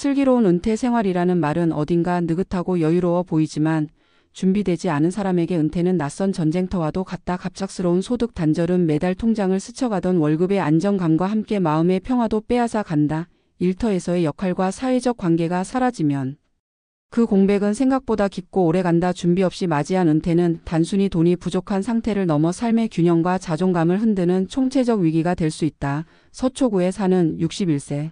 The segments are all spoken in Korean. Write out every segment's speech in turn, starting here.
슬기로운 은퇴 생활이라는 말은 어딘가 느긋하고 여유로워 보이지만 준비되지 않은 사람에게 은퇴는 낯선 전쟁터와도 같다. 갑작스러운 소득 단절은 매달 통장을 스쳐가던 월급의 안정감과 함께 마음의 평화도 빼앗아 간다. 일터에서의 역할과 사회적 관계가 사라지면 그 공백은 생각보다 깊고 오래간다. 준비 없이 맞이한 은퇴는 단순히 돈이 부족한 상태를 넘어 삶의 균형과 자존감을 흔드는 총체적 위기가 될 수 있다. 서초구에 사는 61세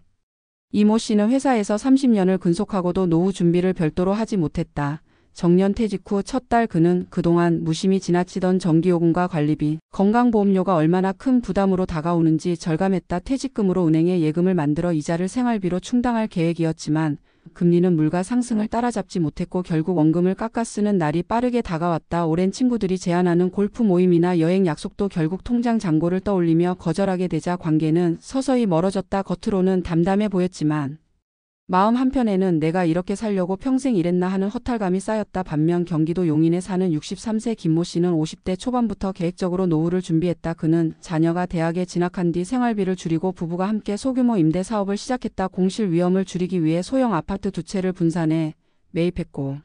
이모 씨는 회사에서 30년을 근속하고도 노후 준비를 별도로 하지 못했다. 정년 퇴직 후 첫 달 그는 그동안 무심히 지나치던 전기요금과 관리비, 건강보험료가 얼마나 큰 부담으로 다가오는지 절감했다. 퇴직금으로 은행에 예금을 만들어 이자를 생활비로 충당할 계획이었지만 금리는 물가 상승을 따라잡지 못했고 결국 원금을 깎아 쓰는 날이 빠르게 다가왔다. 오랜 친구들이 제안하는 골프 모임이나 여행 약속도 결국 통장 잔고를 떠올리며 거절하게 되자 관계는 서서히 멀어졌다. 겉으로는 담담해 보였지만 마음 한편에는 내가 이렇게 살려고 평생 일했나 하는 허탈감이 쌓였다. 반면 경기도 용인에 사는 63세 김모 씨는 50대 초반부터 계획적으로 노후를 준비했다. 그는 자녀가 대학에 진학한 뒤 생활비를 줄이고 부부가 함께 소규모 임대 사업을 시작했다. 공실 위험을 줄이기 위해 소형 아파트 2채를 분산해 매입했고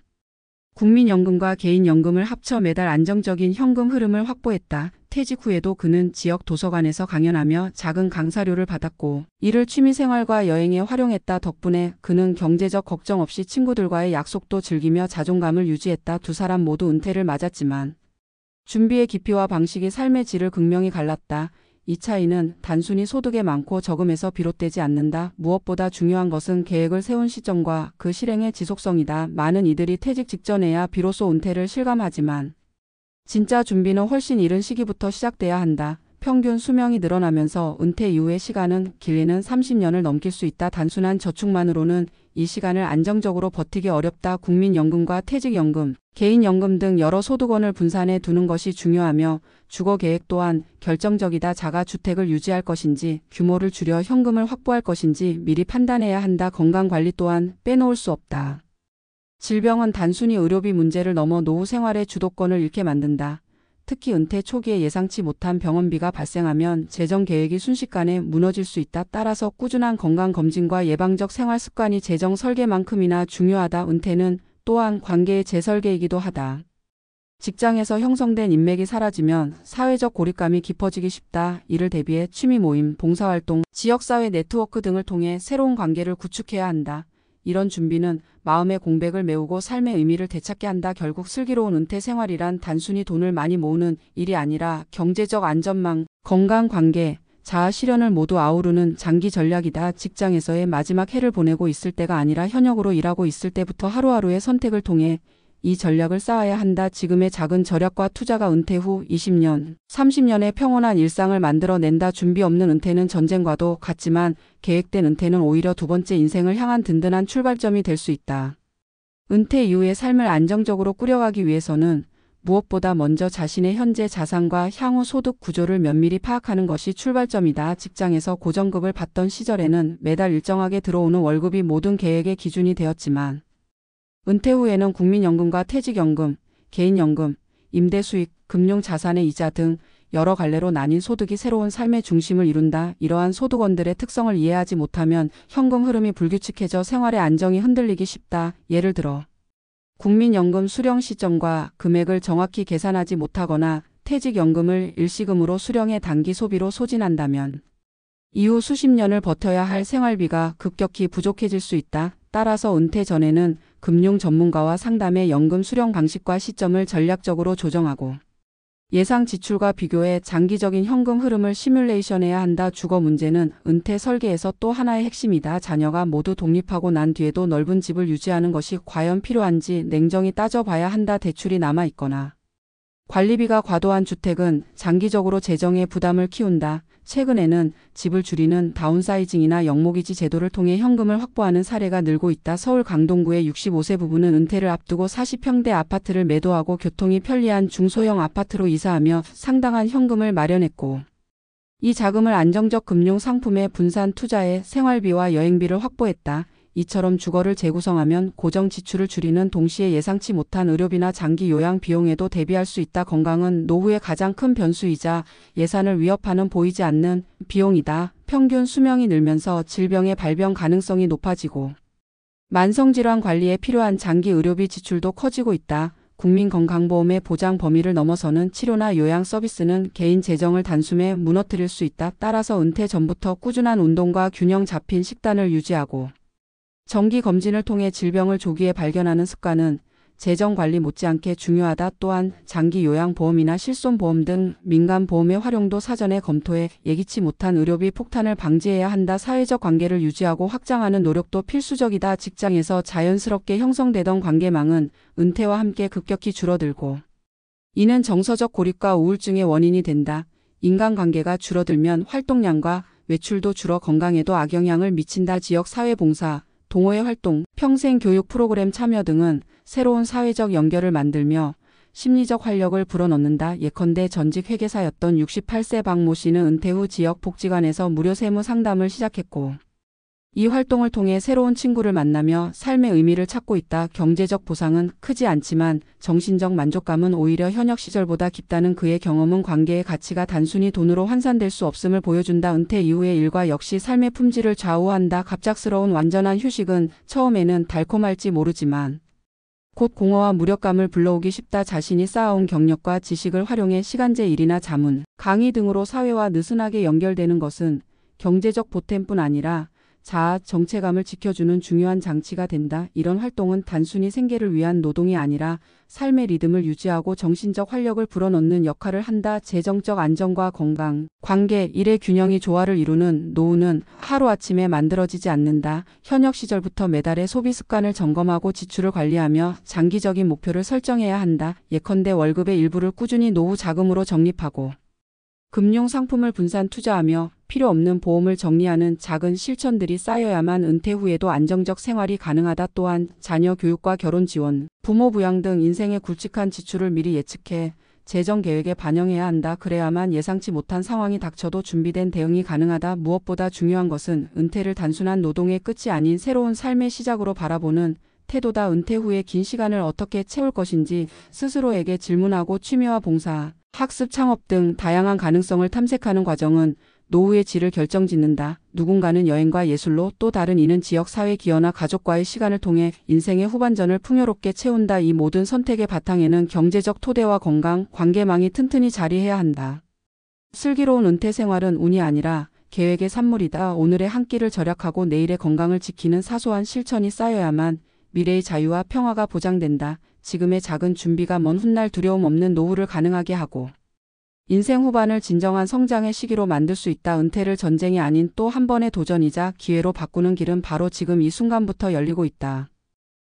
국민연금과 개인연금을 합쳐 매달 안정적인 현금 흐름을 확보했다. 퇴직 후에도 그는 지역 도서관에서 강연하며 작은 강사료를 받았고 이를 취미생활과 여행에 활용했다. 덕분에 그는 경제적 걱정 없이 친구들과의 약속도 즐기며 자존감을 유지했다. 두 사람 모두 은퇴를 맞았지만 준비의 깊이와 방식이 삶의 질을 극명히 갈랐다. 이 차이는 단순히 소득의 많고 적음에서 비롯되지 않는다. 무엇보다 중요한 것은 계획을 세운 시점과 그 실행의 지속성이다. 많은 이들이 퇴직 직전에야 비로소 은퇴를 실감하지만 진짜 준비는 훨씬 이른 시기부터 시작돼야 한다. 평균 수명이 늘어나면서 은퇴 이후의 시간은 길게는 30년을 넘길 수 있다. 단순한 저축만으로는 이 시간을 안정적으로 버티기 어렵다. 국민연금과 퇴직연금, 개인연금 등 여러 소득원을 분산해 두는 것이 중요하며 주거 계획 또한 결정적이다. 자가주택을 유지할 것인지 규모를 줄여 현금을 확보할 것인지 미리 판단해야 한다. 건강관리 또한 빼놓을 수 없다. 질병은 단순히 의료비 문제를 넘어 노후 생활의 주도권을 잃게 만든다. 특히 은퇴 초기에 예상치 못한 병원비가 발생하면 재정 계획이 순식간에 무너질 수 있다. 따라서 꾸준한 건강검진과 예방적 생활 습관이 재정 설계만큼이나 중요하다. 은퇴는 또한 관계의 재설계이기도 하다. 직장에서 형성된 인맥이 사라지면 사회적 고립감이 깊어지기 쉽다. 이를 대비해 취미 모임, 봉사활동, 지역사회 네트워크 등을 통해 새로운 관계를 구축해야 한다. 이런 준비는 마음의 공백을 메우고 삶의 의미를 되찾게 한다. 결국 슬기로운 은퇴 생활이란 단순히 돈을 많이 모으는 일이 아니라 경제적 안전망, 건강관계, 자아 실현을 모두 아우르는 장기 전략이다. 직장에서의 마지막 해를 보내고 있을 때가 아니라 현역으로 일하고 있을 때부터 하루하루의 선택을 통해 이 전략을 쌓아야 한다. 지금의 작은 절약과 투자가 은퇴 후 20년, 30년의 평온한 일상을 만들어낸다. 준비 없는 은퇴는 전쟁과도 같지만 계획된 은퇴는 오히려 두 번째 인생을 향한 든든한 출발점이 될 수 있다. 은퇴 이후의 삶을 안정적으로 꾸려가기 위해서는 무엇보다 먼저 자신의 현재 자산과 향후 소득 구조를 면밀히 파악하는 것이 출발점이다. 직장에서 고정급을 받던 시절에는 매달 일정하게 들어오는 월급이 모든 계획의 기준이 되었지만 은퇴 후에는 국민연금과 퇴직연금, 개인연금, 임대수익, 금융자산의 이자 등 여러 갈래로 나뉜 소득이 새로운 삶의 중심을 이룬다. 이러한 소득원들의 특성을 이해하지 못하면 현금 흐름이 불규칙해져 생활의 안정이 흔들리기 쉽다. 예를 들어 국민연금 수령 시점과 금액을 정확히 계산하지 못하거나 퇴직연금을 일시금으로 수령해 단기 소비로 소진한다면 이후 수십 년을 버텨야 할 생활비가 급격히 부족해질 수 있다. 따라서 은퇴 전에는 금융 전문가와 상담해 연금 수령 방식과 시점을 전략적으로 조정하고 예상 지출과 비교해 장기적인 현금 흐름을 시뮬레이션해야 한다. 주거 문제는 은퇴 설계에서 또 하나의 핵심이다. 자녀가 모두 독립하고 난 뒤에도 넓은 집을 유지하는 것이 과연 필요한지 냉정히 따져봐야 한다. 대출이 남아있거나 관리비가 과도한 주택은 장기적으로 재정의 부담을 키운다. 최근에는 집을 줄이는 다운사이징이나 영목이지 제도를 통해 현금을 확보하는 사례가 늘고 있다. 서울 강동구의 65세 부부는 은퇴를 앞두고 40평대 아파트를 매도하고 교통이 편리한 중소형 아파트로 이사하며 상당한 현금을 마련했고 이 자금을 안정적 금융 상품에 분산 투자해 생활비와 여행비를 확보했다. 이처럼 주거를 재구성하면 고정 지출을 줄이는 동시에 예상치 못한 의료비나 장기 요양 비용에도 대비할 수 있다. 건강은 노후의 가장 큰 변수이자 예산을 위협하는 보이지 않는 비용이다. 평균 수명이 늘면서 질병의 발병 가능성이 높아지고 만성질환 관리에 필요한 장기 의료비 지출도 커지고 있다. 국민건강보험의 보장 범위를 넘어서는 치료나 요양 서비스는 개인 재정을 단숨에 무너뜨릴 수 있다. 따라서 은퇴 전부터 꾸준한 운동과 균형 잡힌 식단을 유지하고 정기 검진을 통해 질병을 조기에 발견하는 습관은 재정관리 못지않게 중요하다. 또한 장기 요양보험이나 실손보험 등 민간보험의 활용도 사전에 검토해 예기치 못한 의료비 폭탄을 방지해야 한다. 사회적 관계를 유지하고 확장하는 노력도 필수적이다. 직장에서 자연스럽게 형성되던 관계망은 은퇴와 함께 급격히 줄어들고 이는 정서적 고립과 우울증의 원인이 된다. 인간관계가 줄어들면 활동량과 외출도 줄어 건강에도 악영향을 미친다. 지역사회봉사, 동호회 활동, 평생교육 프로그램 참여 등은 새로운 사회적 연결을 만들며 심리적 활력을 불어넣는다. 예컨대 전직 회계사였던 68세 박모 씨는 은퇴 후 지역 복지관에서 무료 세무 상담을 시작했고 이 활동을 통해 새로운 친구를 만나며 삶의 의미를 찾고 있다. 경제적 보상은 크지 않지만 정신적 만족감은 오히려 현역 시절보다 깊다는 그의 경험은 관계의 가치가 단순히 돈으로 환산될 수 없음을 보여준다. 은퇴 이후의 일과 역시 삶의 품질을 좌우한다. 갑작스러운 완전한 휴식은 처음에는 달콤할지 모르지만 곧 공허와 무력감을 불러오기 쉽다. 자신이 쌓아온 경력과 지식을 활용해 시간제 일이나 자문, 강의 등으로 사회와 느슨하게 연결되는 것은 경제적 보탬뿐 아니라 자아 정체감을 지켜주는 중요한 장치가 된다. 이런 활동은 단순히 생계를 위한 노동이 아니라 삶의 리듬을 유지하고 정신적 활력을 불어넣는 역할을 한다. 재정적 안정과 건강, 관계, 일의 균형이 조화를 이루는 노후는 하루아침에 만들어지지 않는다. 현역 시절부터 매달의 소비 습관을 점검하고 지출을 관리하며 장기적인 목표를 설정해야 한다. 예컨대 월급의 일부를 꾸준히 노후 자금으로 적립하고 금융 상품을 분산 투자하며 필요 없는 보험을 정리하는 작은 실천들이 쌓여야만 은퇴 후에도 안정적 생활이 가능하다. 또한 자녀 교육과 결혼 지원, 부모 부양 등 인생의 굵직한 지출을 미리 예측해 재정 계획에 반영해야 한다. 그래야만 예상치 못한 상황이 닥쳐도 준비된 대응이 가능하다. 무엇보다 중요한 것은 은퇴를 단순한 노동의 끝이 아닌 새로운 삶의 시작으로 바라보는 태도다. 은퇴 후에 긴 시간을 어떻게 채울 것인지 스스로에게 질문하고 취미와 봉사, 학습, 창업 등 다양한 가능성을 탐색하는 과정은 노후의 질을 결정짓는다. 누군가는 여행과 예술로, 또 다른 이는 지역 사회 기여나 가족과의 시간을 통해 인생의 후반전을 풍요롭게 채운다. 이 모든 선택의 바탕에는 경제적 토대와 건강, 관계망이 튼튼히 자리해야 한다. 슬기로운 은퇴 생활은 운이 아니라 계획의 산물이다. 오늘의 한 끼를 절약하고 내일의 건강을 지키는 사소한 실천이 쌓여야만 미래의 자유와 평화가 보장된다. 지금의 작은 준비가 먼 훗날 두려움 없는 노후를 가능하게 하고 인생 후반을 진정한 성장의 시기로 만들 수 있다. 은퇴를 전쟁이 아닌 또 한 번의 도전이자 기회로 바꾸는 길은 바로 지금 이 순간부터 열리고 있다.